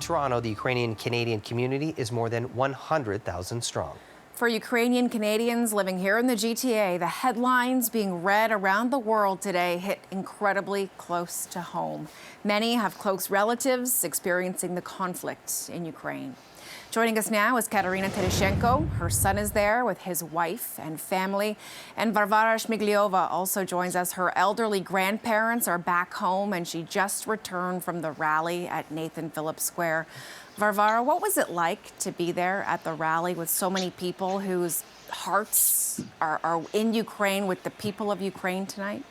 in Toronto, the Ukrainian Canadian community is more than 100,000 strong. For Ukrainian Canadians living here in the GTA, the headlines being read around the world today hit incredibly close to home. Many have close relatives experiencing the conflict in Ukraine. Joining us now is Kateryna Tereshchenko. Her son is there with his wife and family. And Varvara Shmygliova also joins us. Her elderly grandparents are back home, and she just returned from the rally at Nathan Phillips Square. Varvara, what was it like to be there at the rally with so many people whose hearts are in Ukraine with the people of Ukraine tonight?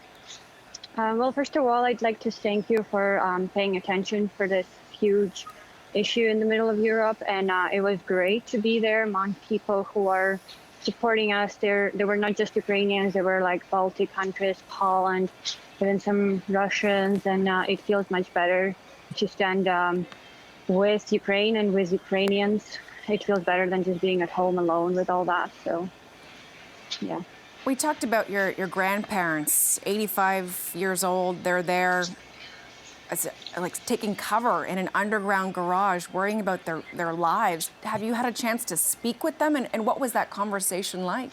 Well, first of all, I'd like to thank you for paying attention for this huge issue in the middle of Europe. And it was great to be there among people who are supporting us. There were not just Ukrainians, there were like Baltic countries, Poland, even some Russians. And it feels much better to stand with Ukraine and with Ukrainians. It feels better than just being at home alone with all that. So, yeah. We talked about your grandparents, 85 years old. They're there as, like taking cover in an underground garage, worrying about their lives. Have you had a chance to speak with them? And what was that conversation like?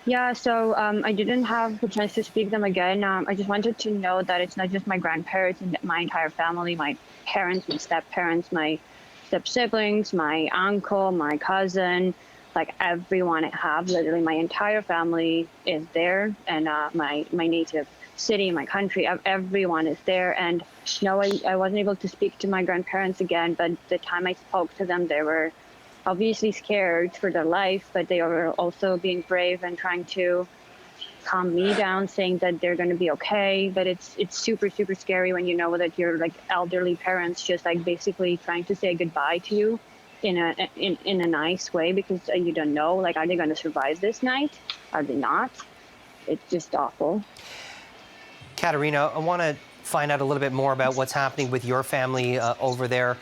Yeah, so I didn't have the chance to speak to them again. I just wanted to know that it's not just my grandparents and my entire family, my parents, my step-parents, my step-siblings, my uncle, my cousin, like everyone I have, literally my entire family is there, and my native city, my country, everyone is there. And no, I wasn't able to speak to my grandparents again, but the time I spoke to them, they were obviously scared for their life, but they were also being brave and trying to calm me down, saying that they're going to be okay. But it's super, super scary when you know that your like elderly parents just like basically trying to say goodbye to you in a nice way, because you don't know, like, are they going to survive this night? Are they not? It's just awful. Kateryna, I want to find out a little bit more about what's happening with your family over there.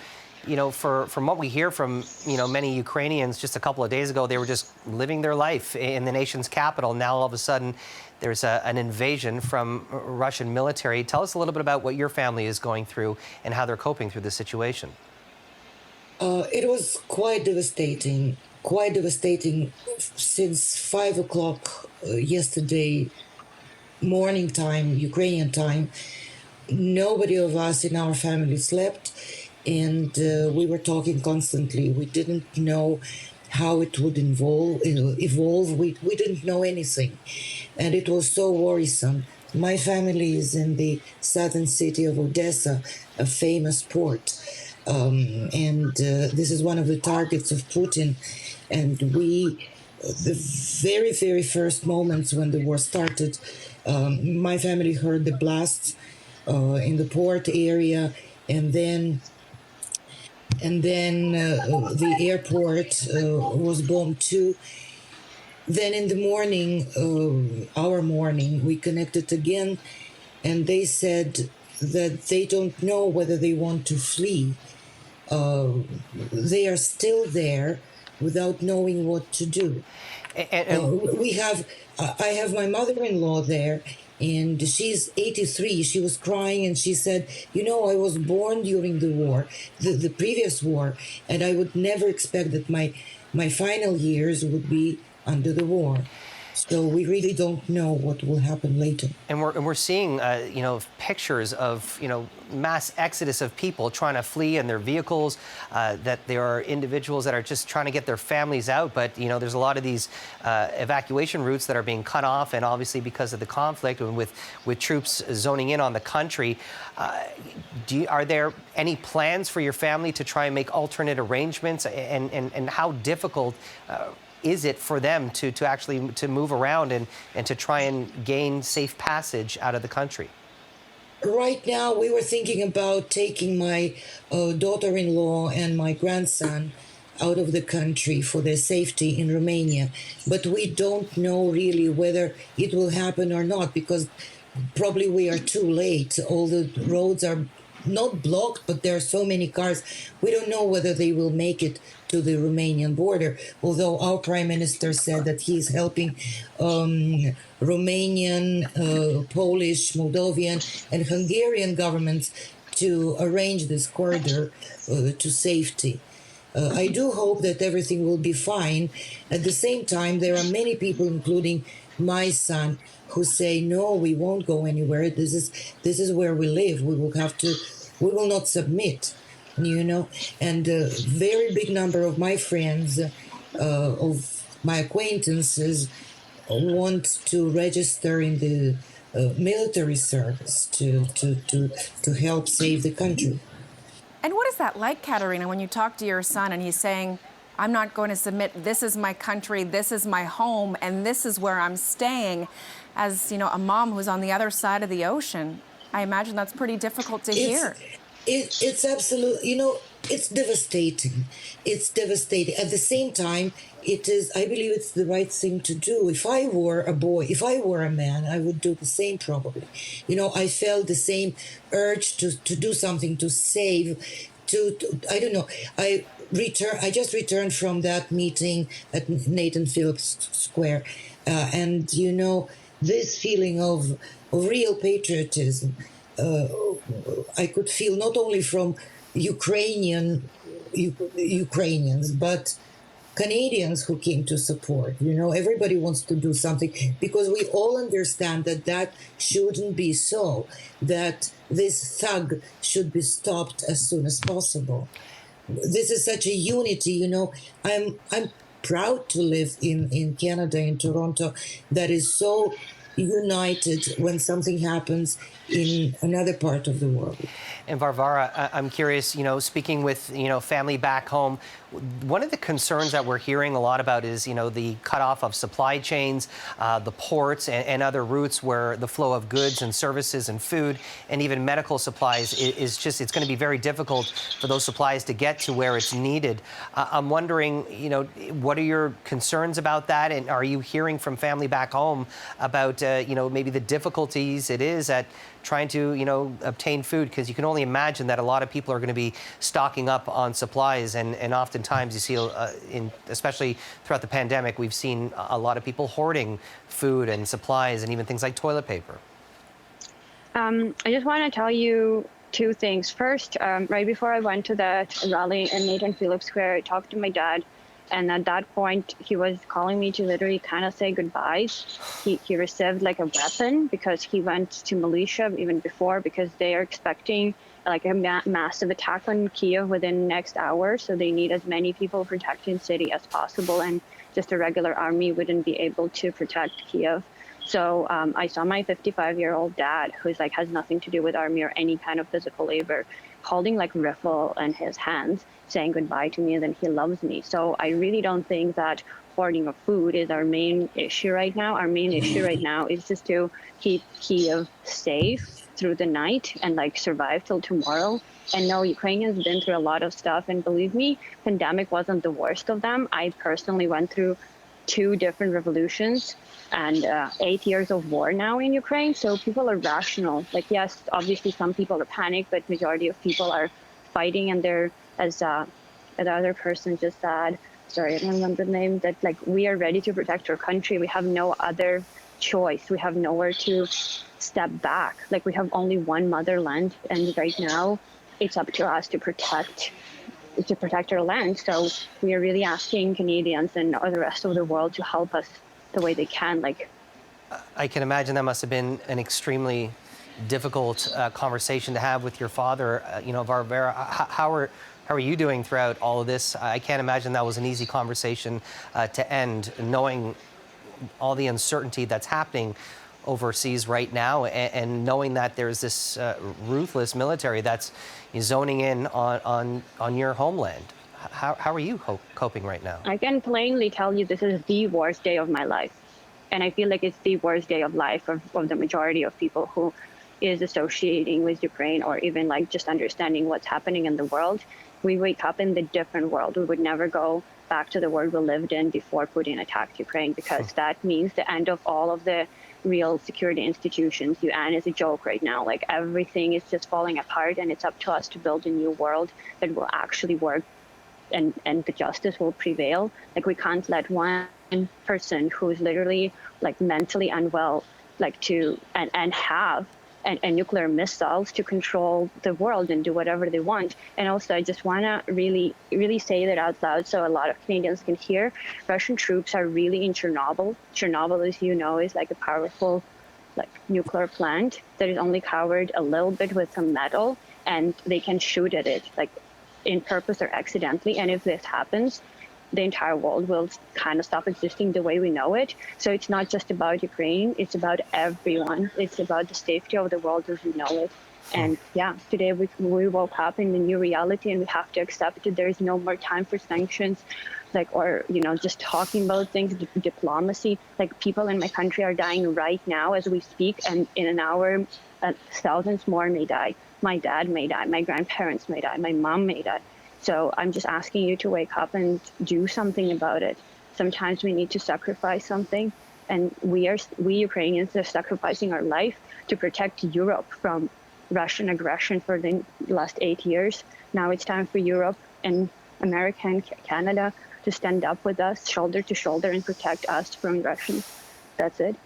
You know, from what we hear from, many Ukrainians, just a couple of days ago, they were just living their life in the nation's capital. Now, all of a sudden, there's an invasion from Russian military. Tell us a little bit about what your family is going through and how they're coping through this situation. It was quite devastating since 5 o'clock yesterday morning time, Ukrainian time. Nobody of us in our family slept, and we were talking constantly. We didn't know how it would evolve. We didn't know anything, and it was so worrisome. My family is in the southern city of Odessa, a famous port, and this is one of the targets of Putin. And the very, very first moments when the war started, my family heard the blasts in the port area, and then the airport was bombed too. Then in the morning, our morning, we connected again, and they said that they don't know whether they want to flee. They are still there without knowing what to do. I have my mother-in-law there, and she's 83. She was crying, and she said, I was born during the war, the previous war, and I would never expect that my final years would be under the war. So we really don't know what will happen later. And we're seeing, pictures of, mass exodus of people trying to flee in their vehicles, that there are individuals that are just trying to get their families out. But, there's a lot of these evacuation routes that are being cut off. And obviously because of the conflict and with troops zoning in on the country, are there any plans for your family to try and make alternate arrangements? And how difficult is it for them to actually move around and to try and gain safe passage out of the country? Right now, we were thinking about taking my daughter-in-law and my grandson out of the country for their safety in Romania. But we don't know really whether it will happen or not, because probably we are too late. All the roads are not blocked, but there are so many cars. We don't know whether they will make it to the Romanian border, although our prime minister said that he is helping Romanian, Polish, Moldovan, and Hungarian governments to arrange this corridor to safety. I do hope that everything will be fine. At the same time, there are many people, including my son, who say, "No, we won't go anywhere. This is where we live. We will not submit." You know, and a very big number of my friends, of my acquaintances, want to register in the military service to help save the country. And what is that like, Kateryna, when you talk to your son and he's saying, I'm not going to submit, this is my country, this is my home, and this is where I'm staying, as you know, a mom who's on the other side of the ocean? I imagine that's pretty difficult to hear. It's absolutely, it's devastating. It's devastating. At the same time, I believe it's the right thing to do. If I were a boy, if I were a man, I would do the same probably. I felt the same urge to do something, to save, I don't know. I just returned from that meeting at Nathan Phillips Square. And, this feeling of real patriotism, I could feel not only from Ukrainians, but Canadians who came to support. Everybody wants to do something because we all understand that shouldn't be so, that this thug should be stopped as soon as possible. This is such a unity, I'm proud to live in Canada, in Toronto, that is so united when something happens in another part of the world. And Varvara, I'm curious, speaking with, family back home, one of the concerns that we're hearing a lot about is, the cutoff of supply chains, the ports and other routes where the flow of goods and services and food and even medical supplies is just, it's going to be very difficult for those supplies to get to where it's needed. I'm wondering, what are your concerns about that? And are you hearing from family back home about, maybe the difficulties it is at trying to, obtain food? Because you can only imagine that a lot of people are going to be stocking up on supplies, and oftentimes you see, especially throughout the pandemic, we've seen a lot of people hoarding food and supplies and even things like toilet paper. I just want to tell you two things. First, right before I went to that rally in Nathan Phillips Square, I talked to my dad. And at that point, he was calling me to literally kind of say goodbyes. He received like a weapon because he went to militia even before, because they are expecting like a massive attack on Kiev within the next hour. So they need as many people protecting the city as possible. And just a regular army wouldn't be able to protect Kiev. So I saw my 55-year-old dad, who's like has nothing to do with army or any kind of physical labor, holding like rifle in his hands, saying goodbye to me, and then he loves me. So I really don't think that hoarding of food is our main issue right now. Our main issue right now is just to keep Kiev safe through the night and like survive till tomorrow. And no, Ukrainians been through a lot of stuff, and believe me, pandemic wasn't the worst of them. I personally went through 2 different revolutions and 8 years of war now in Ukraine. So people are rational. Like, yes, obviously some people are panicked, but majority of people are fighting, and they're, as the other person just said, sorry, I don't remember the name, that like we are ready to protect our country. We have no other choice. We have nowhere to step back. Like we have only one motherland, and right now it's up to us to protect our land. So we are really asking Canadians and the rest of the world to help us the way they can. Like, I can imagine that must have been an extremely difficult conversation to have with your father. Varvara, how are you doing throughout all of this? I can't imagine that was an easy conversation to end, knowing all the uncertainty that's happening overseas right now, and knowing that there's this ruthless military that's zoning in on your homeland. How are you coping right now? I can plainly tell you this is the worst day of my life. And I feel like it's the worst day of life of the majority of people who is associating with Ukraine, or even like just understanding what's happening in the world. We wake up in the different world. We would never go back to the world we lived in before Putin attacked Ukraine, because that means the end of all of the real security institutions. UN is a joke right now. Like everything is just falling apart, and it's up to us to build a new world that will actually work, and the justice will prevail. Like we can't let one person who's literally like mentally unwell, like and have and nuclear missiles to control the world and do whatever they want. And also, I just want to really say that out loud so a lot of Canadians can hear. Russian troops are really in Chernobyl. Chernobyl, as you know, is like a powerful nuclear plant that is only covered a little bit with some metal, and they can shoot at it in purpose or accidentally. And if this happens, the entire world will kind of stop existing the way we know it. So it's not just about Ukraine, it's about everyone. It's about the safety of the world as we know it. And today we woke up in a new reality, and we have to accept that there is no more time for sanctions, or just talking about things, diplomacy. People in my country are dying right now as we speak, and in an hour, thousands more may die. My dad may die, my grandparents may die, my mom may die. So I'm just asking you to wake up and do something about it. Sometimes we need to sacrifice something, and we Ukrainians are sacrificing our life to protect Europe from Russian aggression for the last 8 years. Now it's time for Europe and America and Canada to stand up with us, shoulder to shoulder, and protect us from Russians. That's it.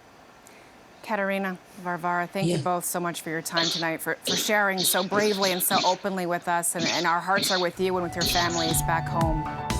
Kateryna, Varvara, thank you both so much for your time tonight, for sharing so bravely and so openly with us. And our hearts are with you and with your families back home.